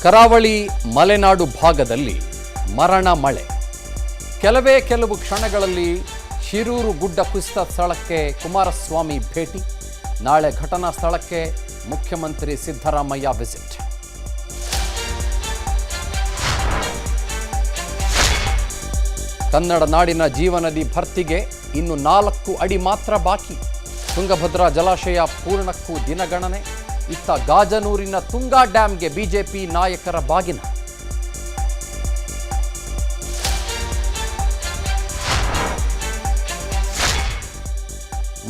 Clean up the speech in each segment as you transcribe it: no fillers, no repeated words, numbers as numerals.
ಕರಾವಳಿ ಮಲೆನಾಡು ಭಾಗದಲ್ಲಿ ಮರಣ ಮಳೆ. ಕೆಲವು ಕ್ಷಣಗಳಲ್ಲಿ ಶಿರೂರು ಗುಡ್ಡ ಕುಸಿತ ಸ್ಥಳಕ್ಕೆ ಕುಮಾರಸ್ವಾಮಿ ಭೇಟಿ. ನಾಳೆ ಘಟನಾ ಸ್ಥಳಕ್ಕೆ ಮುಖ್ಯಮಂತ್ರಿ ಸಿದ್ದರಾಮಯ್ಯ ವಿಸಿಟ್. ಕನ್ನಡ ನಾಡಿನ ಜೀವನದಿ ಭರ್ತಿಗೆ ಇನ್ನು 4 ಅಡಿ ಮಾತ್ರ ಬಾಕಿ. ತುಂಗಭದ್ರಾ ಜಲಾಶಯ ಪೂರ್ಣಕ್ಕೂ ದಿನಗಣನೆ. ಇತ್ತ ಗಾಜನೂರಿನ ತುಂಗಾ ಡ್ಯಾಂಗೆ ಬಿಜೆಪಿ ನಾಯಕರ ಬಾಗಿನ.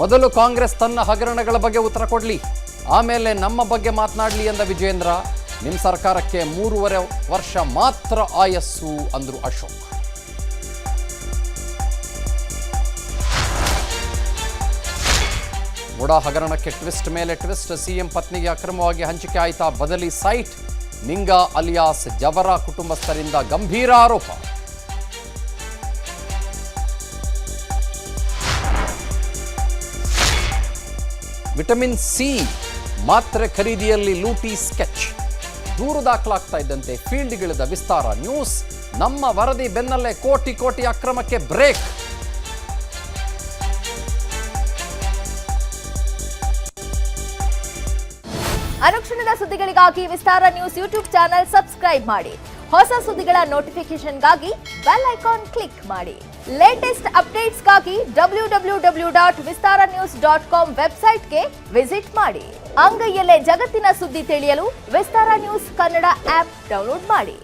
ಮೊದಲು ಕಾಂಗ್ರೆಸ್ ತನ್ನ ಹಗರಣಗಳ ಬಗ್ಗೆ ಉತ್ತರ ಕೊಡಲಿ, ಆಮೇಲೆ ನಮ್ಮ ಬಗ್ಗೆ ಮಾತನಾಡಲಿ ಎಂದ ವಿಜೇಂದ್ರ. ನಿಮ್ಮ ಸರ್ಕಾರಕ್ಕೆ 3.5 ವರ್ಷ ಮಾತ್ರ ಆಯಸ್ಸು ಅಂದ್ರು ಅಶೋಕ್. ಮುಡಾ ಹಗರಣಕ್ಕೆ ಟ್ವಿಸ್ಟ್ ಮೇಲೆ ಟ್ವಿಸ್ಟ್. ಸಿಎಂ ಪತ್ನಿಗೆ ಅಕ್ರಮವಾಗಿ ಹಂಚಿಕೆ ಆಯ್ತಾ ಬದಲಿ ಸೈಟ್. ನಿಂಗಾ ಅಲಿಯಾಸ್ ಜವರ ಕುಟುಂಬಸ್ಥರಿಂದ ಗಂಭೀರ ಆರೋಪ. ವಿಟಮಿನ್ ಸಿ ಮಾತ್ರೆ ಖರೀದಿಯಲ್ಲಿ ಲೂಟಿ ಸ್ಕೆಚ್. ದೂರು ದಾಖಲಾಗ್ತಾ ಇದ್ದಂತೆ ಫೀಲ್ಡ್ಗಿಳಿದ ವಿಸ್ತಾರ ನ್ಯೂಸ್. ನಮ್ಮ ವರದಿ ಬೆನ್ನಲ್ಲೇ ಕೋಟಿ ಅಕ್ರಮಕ್ಕೆ ಬ್ರೇಕ್. ಅನುಕ್ಷಣದ ಸುದ್ದಿಗಳಿಗಾಗಿ ವಿಸ್ತಾರ ನ್ಯೂಸ್ ಯೂಟ್ಯೂಬ್ ಚಾನೆಲ್ ಸಬ್ಸ್ಕ್ರೈಬ್ ಮಾಡಿ. ಹೊಸ ಸುದ್ದಿಗಳ ನೋಟಿಫಿಕೇಶನ್ಗಾಗಿ ಬೆಲ್ ಐಕಾನ್ ಕ್ಲಿಕ್ ಮಾಡಿ. ಲೇಟೆಸ್ಟ್ ಅಪ್ಡೇಟ್ಸ್ಗಾಗಿ www.vistaranews.com ವೆಬ್ಸೈಟ್ಗೆ ವಿಸಿಟ್ ಮಾಡಿ. ಅಂಗೈಯಲ್ಲೇ ಜಗತ್ತಿನ ಸುದ್ದಿ ತಿಳಿಯಲು ವಿಸ್ತಾರ ನ್ಯೂಸ್ ಕನ್ನಡ ಆಪ್ ಡೌನ್ಲೋಡ್ ಮಾಡಿ.